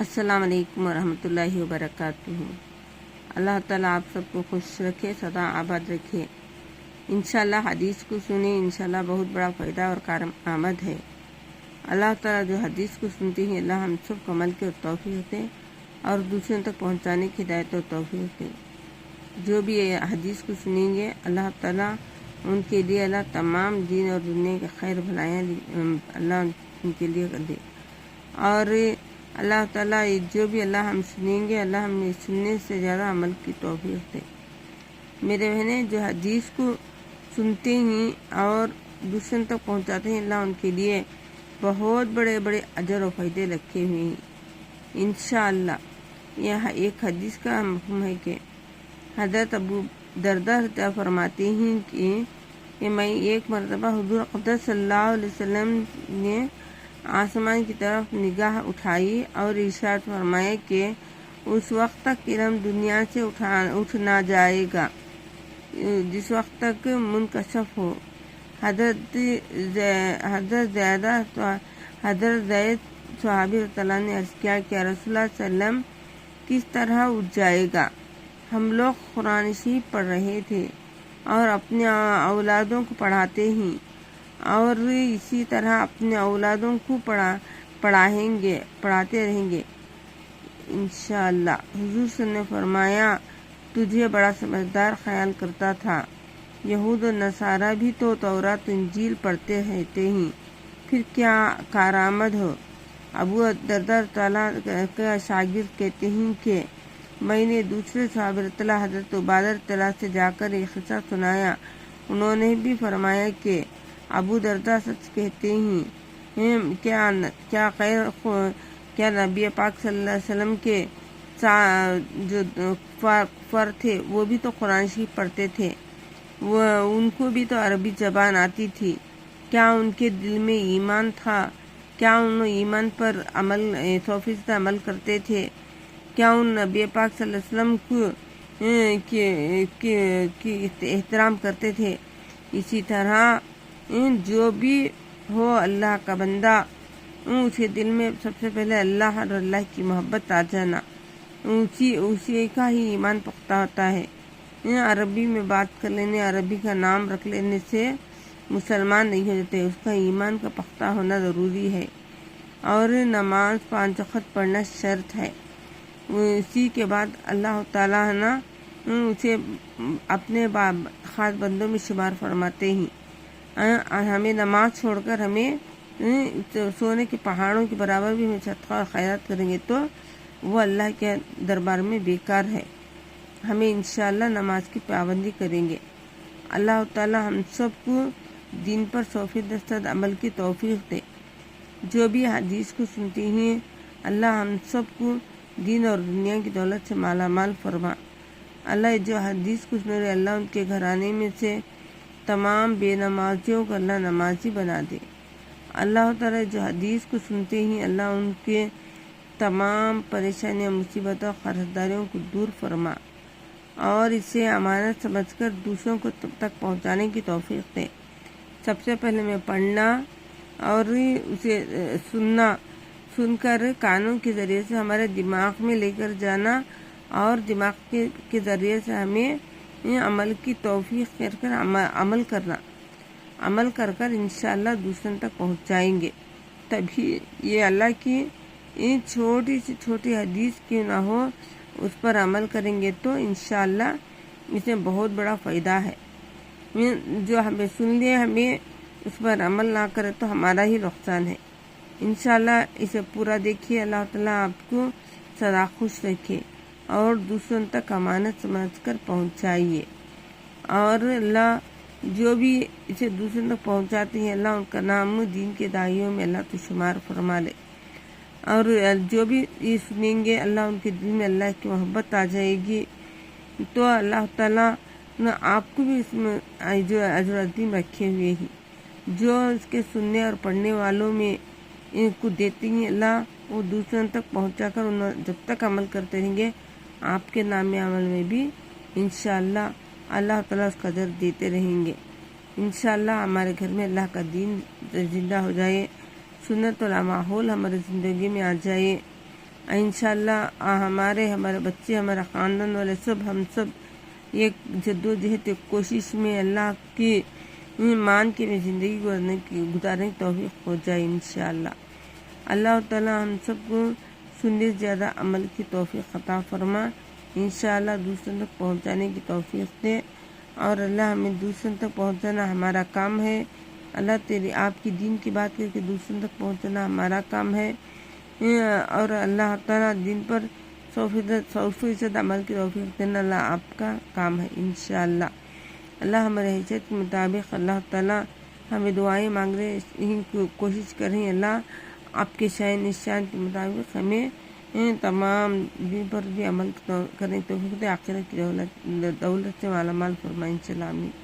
السلام علیکم ورحمۃ اللہ وبرکاتہ۔ اللہ تعالیٰ آپ سب کو خوش رکھے، سدا آباد رکھے۔ انشاءاللہ حدیث کو سنیں، انشاءاللہ بہت بڑا فائدہ اور کارآمد ہے۔ اللہ تعالیٰ جو حدیث کو سنتی ہے، اللہ ہم سب کو عمل کی اور توفیق ہوتے اور دوسروں تک پہنچانے کی ہدایت اور توفیق ہوتے۔ جو بھی یہ حدیث کو سنیں گے، اللہ تعالیٰ ان کے لیے اللہ تمام دین اور دنیا کے خیر بھلائیاں اللہ ان کے لیے کر دے۔ اور اللہ تعالیٰ جو بھی اللہ ہم سنیں گے، اللہ ہم نے سننے سے زیادہ عمل کی توفیق دے۔ میرے بہنیں جو حدیث کو سنتے ہیں اور دوسروں تک پہنچاتے ہیں، اللہ ان کے لیے بہت بڑے بڑے اجر و فائدے رکھے ہوئے ہیں انشاءاللہ۔ یہ ایک حدیث کا مفہوم ہے کہ حضرت ابو دردہ فرماتے ہیں کہ میں ایک مرتبہ حضور اقدس صلی اللہ علیہ وسلم نے آسمان کی طرف نگاہ اٹھائی اور ارشاد فرمایا کہ اس وقت تک علم دنیا سے اٹھ نہ جائے گا جس وقت تک منکشف ہو۔ حضرت زید صحابی رضی اللہ عنہ نے عرض کیا کہ رسول اللہ صلی اللہ علیہ وسلم کس طرح اٹھ جائے گا؟ ہم لوگ قرآن شریف پڑھ رہے تھے اور اپنے اولادوں کو پڑھاتے ہیں اور اسی طرح اپنے اولادوں کو پڑھاتے رہیں گے انشاءاللہ۔ حضور صلی اللہ علیہ وسلم نے فرمایا، تجھے بڑا سمجھدار خیال کرتا تھا۔ یہود و نصارہ بھی تو تورات و انجیل پڑھتے رہتے ہیں، پھر کیا کارآمد ہو؟ ابو دردہ تعالیٰ کا شاگرد کہتے ہیں کہ میں نے دوسرے صحابہ حضرت عبادہ سے جا کر ایک قصہ سنایا۔ انہوں نے بھی فرمایا کہ ابو دردہ سچ کہتے ہیں، کیا نبی پاک صلی اللہ علیہ وسلم کے جو کفار تھے وہ بھی تو قرآن شریف پڑھتے تھے، ان کو بھی تو عربی زبان آتی تھی، کیا ان کے دل میں ایمان تھا؟ کیا ان ایمان پر 100% عمل کرتے تھے؟ کیا ان نبی پاک صلی اللہ علیہ وسلم کی احترام کرتے تھے؟ اسی طرح جو بھی ہو اللہ کا بندہ، اسے دل میں سب سے پہلے اللہ اور اللہ کی محبت آ جانا، اسی کا ہی ایمان پختہ ہوتا ہے۔ عربی میں بات کر لینے، عربی کا نام رکھ لینے سے مسلمان نہیں ہو جاتے، اس کا ایمان کا پختہ ہونا ضروری ہے۔ اور نماز 5 وقت پڑھنا شرط ہے۔ اسی کے بعد اللہ تعالیٰ اسے اپنے خاص بندوں میں شمار فرماتے ہیں۔ ہمیں نماز چھوڑ کر ہمیں سونے کے پہاڑوں کے برابر بھی ہمیں صدقہ اور خیرات کریں گے تو وہ اللہ کے دربار میں بیکار ہے۔ ہمیں انشاءاللہ نماز کی پابندی کریں گے۔ اللہ تعالیٰ ہم سب کو دین پر 100% عمل کی توفیق دے۔ جو بھی حدیث کو سنتی ہیں، اللہ ہم سب کو دین اور دنیا کی دولت سے مالا مال فرما۔ اللہ جو حدیث کو سن رہے، اللہ ان کے گھرانے میں سے تمام بے نمازیوں کو اللہ نمازی بنا دے۔ اللہ تعالیٰ جو حدیث کو سنتے ہیں، اللہ ان کے تمام پریشانیاں، مصیبتوں، قرضداریوں کو دور فرما اور اسے امانت سمجھ کر دوسروں کو تک پہنچانے کی توفیق دے۔ سب سے پہلے میں پڑھنا اور اسے سن کر کانوں کے ذریعے سے ہمارے دماغ میں لے کر جانا اور دماغ کے ذریعے سے ہمیں عمل کی توفیق کر عمل کر انشاءاللہ دوسروں تک پہنچائیں گے۔ تبھی یہ اللہ کی چھوٹی سی چھوٹی حدیث کیوں نہ ہو، اس پر عمل کریں گے تو انشاءاللہ اس میں بہت بڑا فائدہ ہے۔ جو ہمیں سن لے، ہمیں اس پر عمل نہ کرے تو ہمارا ہی نقصان ہے۔ انشاءاللہ اسے پورا دیکھیے، اللہ تعالیٰ آپ کو سدا خوش رکھے اور دوسروں تک امانت سمجھ کر پہنچائیے۔ اور اللہ جو بھی اسے دوسروں تک پہنچاتے ہیں، اللہ ان کا نام دین کے داعیوں میں اللہ تو شمار فرما لے۔ اور جو بھی یہ سنیں گے، اللہ ان کے دل میں اللہ کی محبت آ جائے گی تو اللہ تعالیٰ آپ کو بھی اس میں جو اجر عظیم رکھے ہوئے ہیں۔ جو اس کے سننے اور پڑھنے والوں میں ان کو دیتے ہیں، اللہ وہ دوسروں تک پہنچا کر جب تک عمل کرتے رہیں گے، آپ کے نام عمل میں بھی انشاءاللہ اللہ تعالیٰ اس کا اجر دیتے رہیں گے۔ انشاءاللہ ہمارے گھر میں اللہ کا دین زندہ ہو جائے، سنت والا ماحول ہماری زندگی میں آ جائے انشاءاللہ ہمارے بچے، ہمارا خاندان والے سب، ہم سب ایک جدوجہد کوشش میں اللہ کی مان کے میں زندگی گزارنے کی توفیق ہو جائے انشاءاللہ۔ اللہ تعالیٰ ہم سب کو سننے سے زیادہ عمل کی توفیق عطا فرما، انشاءاللہ دوسروں تک پہنچانے کی توفیق دے، اور اللہ ہمیں دوسروں تک پہنچانا ہمارا کام ہے۔ اللہ آپ کی دین کی بات کر کے دوسروں تک پہنچانا ہمارا کام ہے، اور اللہ تعالیٰ دین پر 100% عمل کی توفیق دینا اللہ آپ کا کام ہے انشاءاللہ۔ اللہ ہمارے حیثیت کے مطابق اللہ تعالیٰ ہمیں دعائیں مانگ رہے کوشش کر رہے ہیں، اللہ آپ کے شان نشان کے مطابق ہمیں تمام دین پر بھی عمل کرنے کی توفیق دے، آخرت کی دولت سے مالا مال فرمائے انشاءاللہ، آمین۔